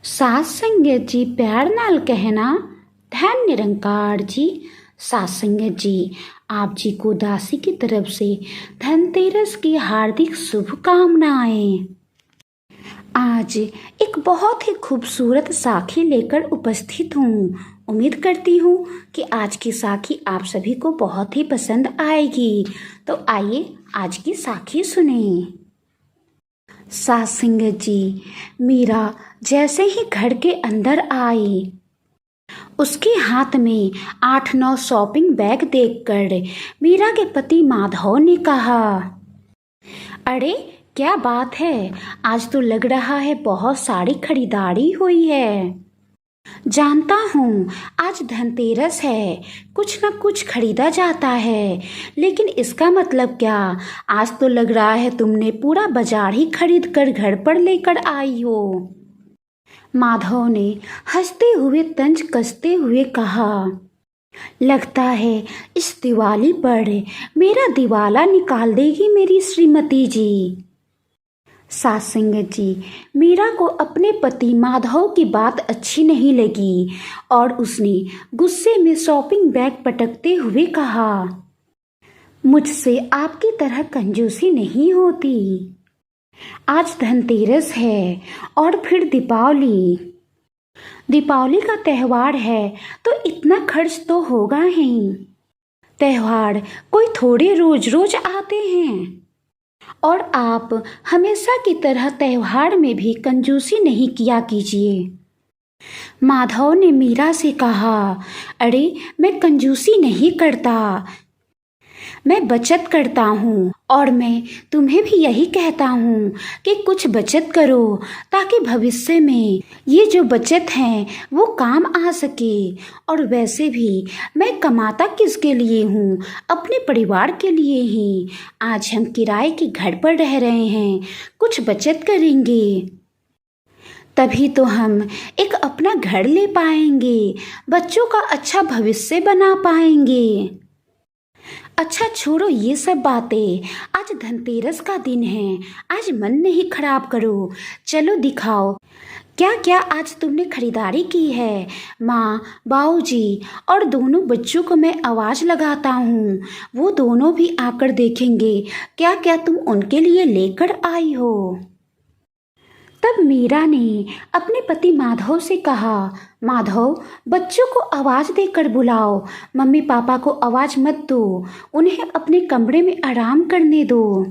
सात संगत जी प्यार नाल कहना, धन निरंकार जी। सात संगत जी, आप जी को दासी की तरफ से धनतेरस की हार्दिक शुभकामनाएं। आज एक बहुत ही खूबसूरत साखी लेकर उपस्थित हूँ। उम्मीद करती हूँ कि आज की साखी आप सभी को बहुत ही पसंद आएगी। तो आइए आज की साखी सुने। सात संगत जी, मीरा जैसे ही घर के अंदर आई, उसके हाथ में 8-9 शॉपिंग बैग देखकर मीरा के पति माधव ने कहा, अरे क्या बात है, आज तो लग रहा है बहुत सारी खरीदारी हुई है। जानता हूँ आज धनतेरस है, कुछ न कुछ खरीदा जाता है, लेकिन इसका मतलब क्या, आज तो लग रहा है तुमने पूरा बाजार ही खरीद कर घर पर लेकर आई हो। माधव ने हंसते हुए तंज कसते हुए कहा, लगता है इस दिवाली पर मेरा दिवाला निकाल देगी मेरी श्रीमती जी। सात संगत जी, मीरा को अपने पति माधव की बात अच्छी नहीं लगी और उसने गुस्से में शॉपिंग बैग पटकते हुए कहा, मुझसे आपकी तरह कंजूसी नहीं होती। आज धनतेरस है और फिर दीपावली का त्यौहार है तो इतना खर्च तो होगा ही। त्यौहार कोई थोड़े रोज रोज आते हैं और आप हमेशा की तरह त्यौहार में भी कंजूसी नहीं किया कीजिए। माधव ने मीरा से कहा, अरे मैं कंजूसी नहीं करता, मैं बचत करता हूँ और मैं तुम्हें भी यही कहता हूँ कि कुछ बचत करो ताकि भविष्य में ये जो बचत है वो काम आ सके। और वैसे भी मैं कमाता किसके लिए हूँ, अपने परिवार के लिए ही। आज हम किराए के घर पर रह रहे हैं, कुछ बचत करेंगे तभी तो हम एक अपना घर ले पाएंगे, बच्चों का अच्छा भविष्य बना पाएंगे। अच्छा छोड़ो ये सब बातें, आज धनतेरस का दिन है, आज मन नहीं खराब करो, चलो दिखाओ क्या क्या आज तुमने खरीदारी की है। माँ, बाऊजी और दोनों बच्चों को मैं आवाज़ लगाता हूँ, वो दोनों भी आकर देखेंगे क्या क्या तुम उनके लिए लेकर आई हो। तब मीरा ने अपने पति माधव से कहा, माधव बच्चों को आवाज़ देकर बुलाओ, मम्मी पापा को आवाज़ मत दो, उन्हें अपने कमरे में आराम करने दो,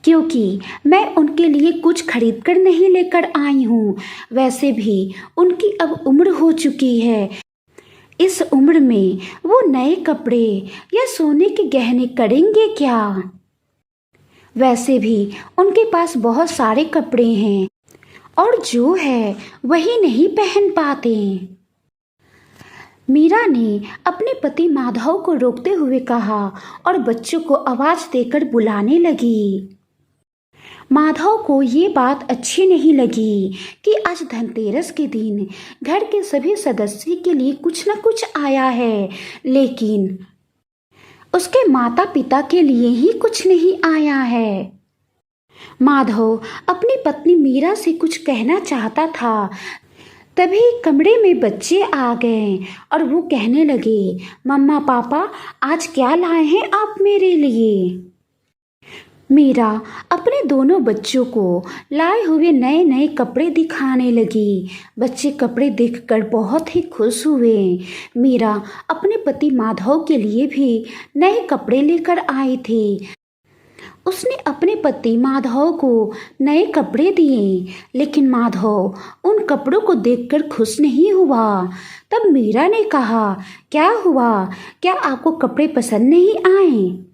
क्योंकि मैं उनके लिए कुछ खरीद कर नहीं लेकर आई हूँ। वैसे भी उनकी अब उम्र हो चुकी है, इस उम्र में वो नए कपड़े या सोने के गहने करेंगे क्या। वैसे भी उनके पास बहुत सारे कपड़े हैं और जो है वही नहीं पहन पाते। मीरा ने अपने पति माधव को रोकते हुए कहा और बच्चों को आवाज़ देकर बुलाने लगी। माधव को ये बात अच्छी नहीं लगी कि आज धनतेरस के दिन घर के सभी सदस्य के लिए कुछ न कुछ आया है, लेकिन उसके माता पिता के लिए ही कुछ नहीं आया है। माधव अपनी पत्नी मीरा से कुछ कहना चाहता था, तभी कमरे में बच्चे आ गए और वो कहने लगे, मम्मा पापा आज क्या लाए हैं आप मेरे लिए। मीरा अपने दोनों बच्चों को लाए हुए नए नए कपड़े दिखाने लगी। बच्चे कपड़े देखकर बहुत ही खुश हुए। मीरा अपने पति माधव के लिए भी नए कपड़े लेकर आई थी। उसने अपने पति माधव को नए कपड़े दिए, लेकिन माधव उन कपड़ों को देखकर खुश नहीं हुआ। तब मीरा ने कहा, क्या हुआ, क्या आपको कपड़े पसंद नहीं आए?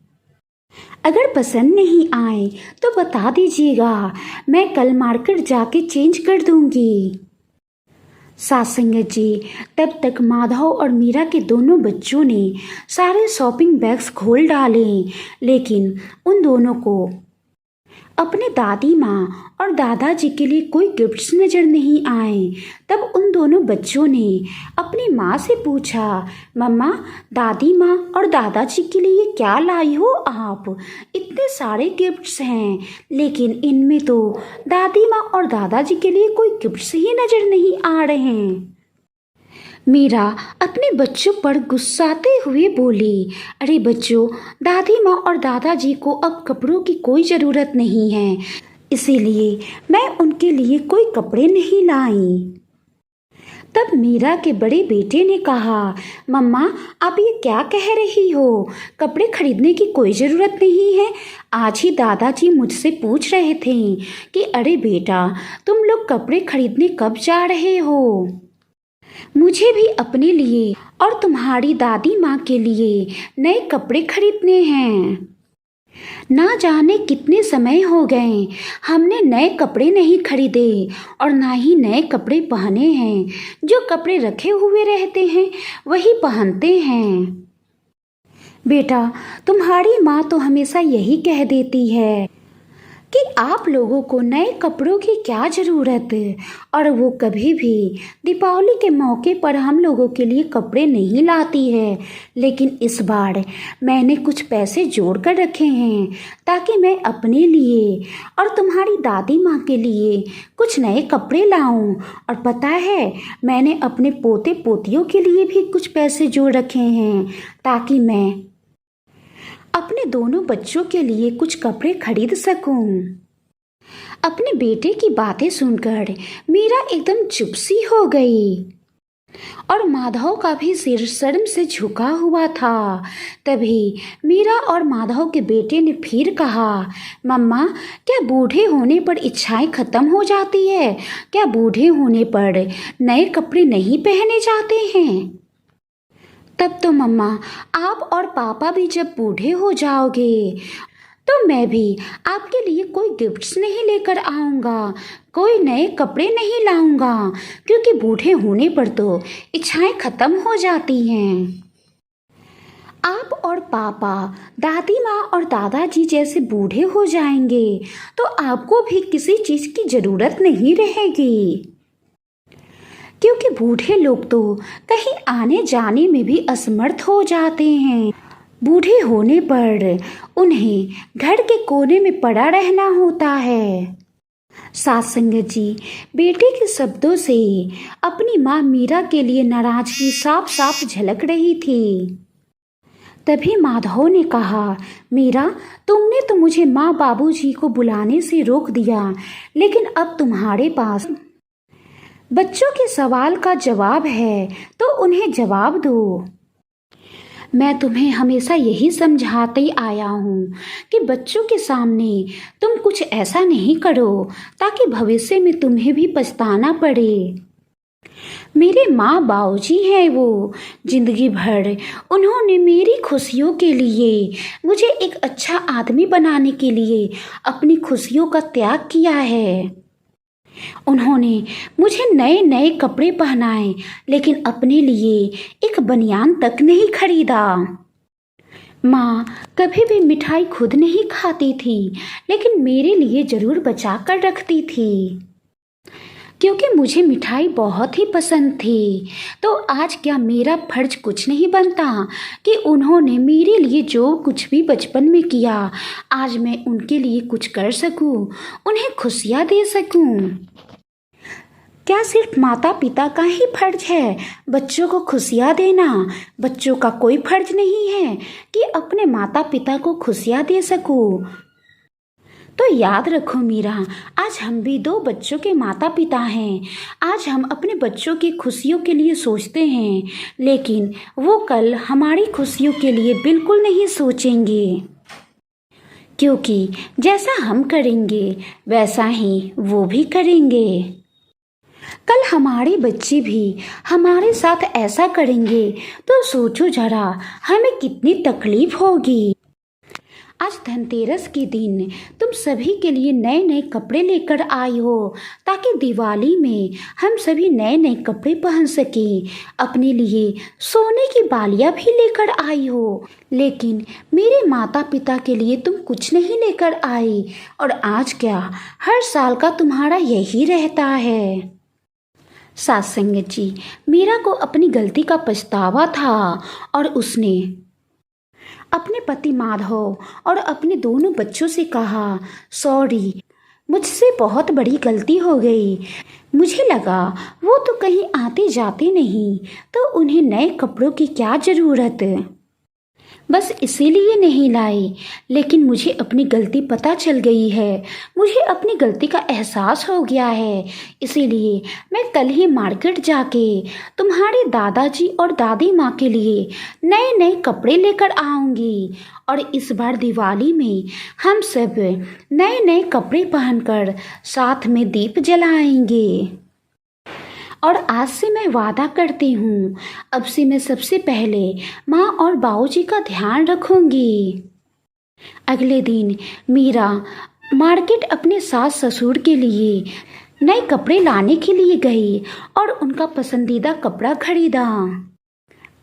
अगर पसंद नहीं आए तो बता दीजिएगा, मैं कल मार्केट जाके चेंज कर दूंगी। सात संगत जी, तब तक माधव और मीरा के दोनों बच्चों ने सारे शॉपिंग बैग्स खोल डाले, लेकिन उन दोनों को अपने दादी माँ और दादाजी के लिए कोई गिफ्ट्स नज़र नहीं आए। तब उन दोनों बच्चों ने अपनी माँ से पूछा, मम्मा, दादी माँ और दादाजी के लिए क्या लाई हो आप? इतने सारे गिफ्ट्स हैं, लेकिन इनमें तो दादी माँ और दादाजी के लिए कोई गिफ्ट्स ही नज़र नहीं आ रहे हैं। मीरा अपने बच्चों पर गुस्साते हुए बोली, अरे बच्चों, दादी माँ और दादाजी को अब कपड़ों की कोई ज़रूरत नहीं है, इसीलिए मैं उनके लिए कोई कपड़े नहीं लाई। तब मीरा के बड़े बेटे ने कहा, मम्मा, आप ये क्या कह रही हो? कपड़े खरीदने की कोई ज़रूरत नहीं है। आज ही दादाजी मुझसे पूछ रहे थे कि अरे बेटा, तुम लोग कपड़े खरीदने कब जा रहे हो? मुझे भी अपने लिए और तुम्हारी दादी माँ के लिए नए कपड़े खरीदने हैं। ना जाने कितने समय हो गए हमने नए कपड़े नहीं खरीदे और ना ही नए कपड़े पहने हैं। जो कपड़े रखे हुए रहते हैं वही पहनते हैं। बेटा, तुम्हारी माँ तो हमेशा यही कह देती है कि आप लोगों को नए कपड़ों की क्या ज़रूरत है, और वो कभी भी दीपावली के मौके पर हम लोगों के लिए कपड़े नहीं लाती है। लेकिन इस बार मैंने कुछ पैसे जोड़ कर रखे हैं ताकि मैं अपने लिए और तुम्हारी दादी माँ के लिए कुछ नए कपड़े लाऊं। और पता है, मैंने अपने पोते पोतियों के लिए भी कुछ पैसे जोड़ रखे हैं ताकि मैं अपने दोनों बच्चों के लिए कुछ कपड़े खरीद सकूं। अपने बेटे की बातें सुनकर मीरा एकदम चुप सी हो गई और माधव का भी सिर शर्म से झुका हुआ था। तभी मीरा और माधव के बेटे ने फिर कहा, मम्मा, क्या बूढ़े होने पर इच्छाएं खत्म हो जाती है? क्या बूढ़े होने पर नए कपड़े नहीं पहने जाते हैं? तब तो मम्मा, आप और पापा भी जब बूढ़े हो जाओगे तो मैं भी आपके लिए कोई गिफ्ट्स नहीं लेकर आऊँगा, कोई नए कपड़े नहीं लाऊंगा, क्योंकि बूढ़े होने पर तो इच्छाएं खत्म हो जाती हैं। आप और पापा, दादी माँ और दादाजी जैसे बूढ़े हो जाएंगे तो आपको भी किसी चीज़ की ज़रूरत नहीं रहेगी, क्योंकि बूढ़े लोग तो कहीं आने जाने में भी असमर्थ हो जाते हैं। बूढ़े होने पर उन्हें घर के कोने में पड़ा रहना होता है। सासंगत जी बेटे के शब्दों से अपनी माँ मीरा के लिए नाराजगी साफ साफ झलक रही थी। तभी माधव ने कहा, मीरा, तुमने तो मुझे माँ बाबूजी को बुलाने से रोक दिया, लेकिन अब तुम्हारे पास बच्चों के सवाल का जवाब है तो उन्हें जवाब दो। मैं तुम्हें हमेशा यही समझाते आया हूँ कि बच्चों के सामने तुम कुछ ऐसा नहीं करो ताकि भविष्य में तुम्हें भी पछताना पड़े। मेरे माँ बाबूजी हैं वो, जिंदगी भर उन्होंने मेरी खुशियों के लिए, मुझे एक अच्छा आदमी बनाने के लिए अपनी खुशियों का त्याग किया है। उन्होंने मुझे नए नए कपड़े पहनाए, लेकिन अपने लिए एक बनियान तक नहीं खरीदा। माँ कभी भी मिठाई खुद नहीं खाती थी, लेकिन मेरे लिए ज़रूर बचा कर रखती थी, क्योंकि मुझे मिठाई बहुत ही पसंद थी। तो आज क्या मेरा फर्ज कुछ नहीं बनता कि उन्होंने मेरे लिए जो कुछ भी बचपन में किया, आज मैं उनके लिए कुछ कर सकूं, उन्हें खुशियाँ दे सकूं। क्या सिर्फ माता पिता का ही फर्ज है बच्चों को खुशियाँ देना? बच्चों का कोई फर्ज नहीं है कि अपने माता पिता को खुशियाँ दे सकूं। तो याद रखो मीरा, आज हम भी 2 बच्चों के माता पिता हैं। आज हम अपने बच्चों की खुशियों के लिए सोचते हैं, लेकिन वो कल हमारी खुशियों के लिए बिल्कुल नहीं सोचेंगे, क्योंकि जैसा हम करेंगे वैसा ही वो भी करेंगे। कल हमारे बच्चे भी हमारे साथ ऐसा करेंगे तो सोचो जरा, हमें कितनी तकलीफ होगी। आज धनतेरस के दिन तुम सभी के लिए नए नए कपड़े लेकर आई हो ताकि दिवाली में हम सभी नए नए कपड़े पहन सकें। अपने लिए सोने की बालियाँ भी लेकर आई हो, लेकिन मेरे माता पिता के लिए तुम कुछ नहीं लेकर आई। और आज क्या, हर साल का तुम्हारा यही रहता है। सासंग जी, मीरा को अपनी गलती का पछतावा था और उसने अपने पति माधव और अपने दोनों बच्चों से कहा, सॉरी, मुझसे बहुत बड़ी गलती हो गई। मुझे लगा वो तो कहीं आते जाते नहीं, तो उन्हें नए कपड़ों की क्या ज़रूरत, बस इसीलिए नहीं लाई। लेकिन मुझे अपनी गलती पता चल गई है, मुझे अपनी गलती का एहसास हो गया है। इसीलिए मैं कल ही मार्केट जाके तुम्हारे दादाजी और दादी माँ के लिए नए नए कपड़े लेकर आऊँगी और इस बार दिवाली में हम सब नए नए कपड़े पहनकर साथ में दीप जलाएंगे। और आज से मैं वादा करती हूँ, अब से मैं सबसे पहले माँ और बाबूजी का ध्यान रखूँगी। अगले दिन मीरा मार्केट अपने सास ससुर के लिए नए कपड़े लाने के लिए गई और उनका पसंदीदा कपड़ा खरीदा।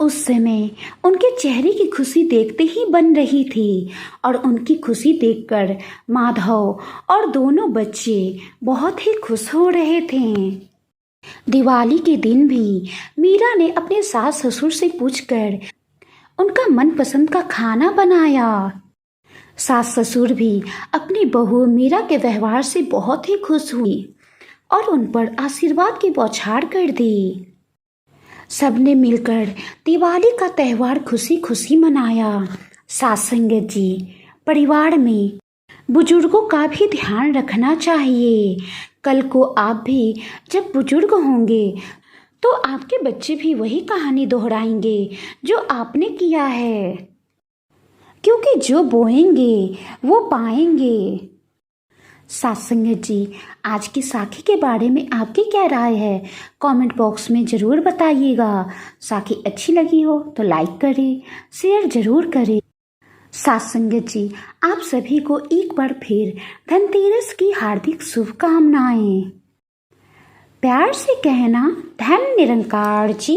उस समय उनके चेहरे की खुशी देखते ही बन रही थी और उनकी खुशी देखकर माधव और दोनों बच्चे बहुत ही खुश हो रहे थे। दिवाली के दिन भी मीरा ने अपने सास ससुर से पूछकर उनका मनपसंद का खाना बनाया। सास ससुर भी अपनी बहू मीरा के व्यवहार से बहुत ही खुश हुई और उन पर आशीर्वाद की बौछार कर दी। सबने मिलकर दिवाली का त्यौहार खुशी खुशी मनाया। सासंग जी, परिवार में बुजुर्गों का भी ध्यान रखना चाहिए। कल को आप भी जब बुजुर्ग होंगे तो आपके बच्चे भी वही कहानी दोहराएंगे जो आपने किया है, क्योंकि जो बोएंगे वो पाएंगे। सासंग जी, आज की साखी के बारे में आपकी क्या राय है? कमेंट बॉक्स में ज़रूर बताइएगा। साखी अच्छी लगी हो तो लाइक करें, शेयर ज़रूर करें। सासंग जी, आप सभी को एक बार फिर धनतेरस की हार्दिक शुभकामनाएं। प्यार से कहना, धन निरंकार जी।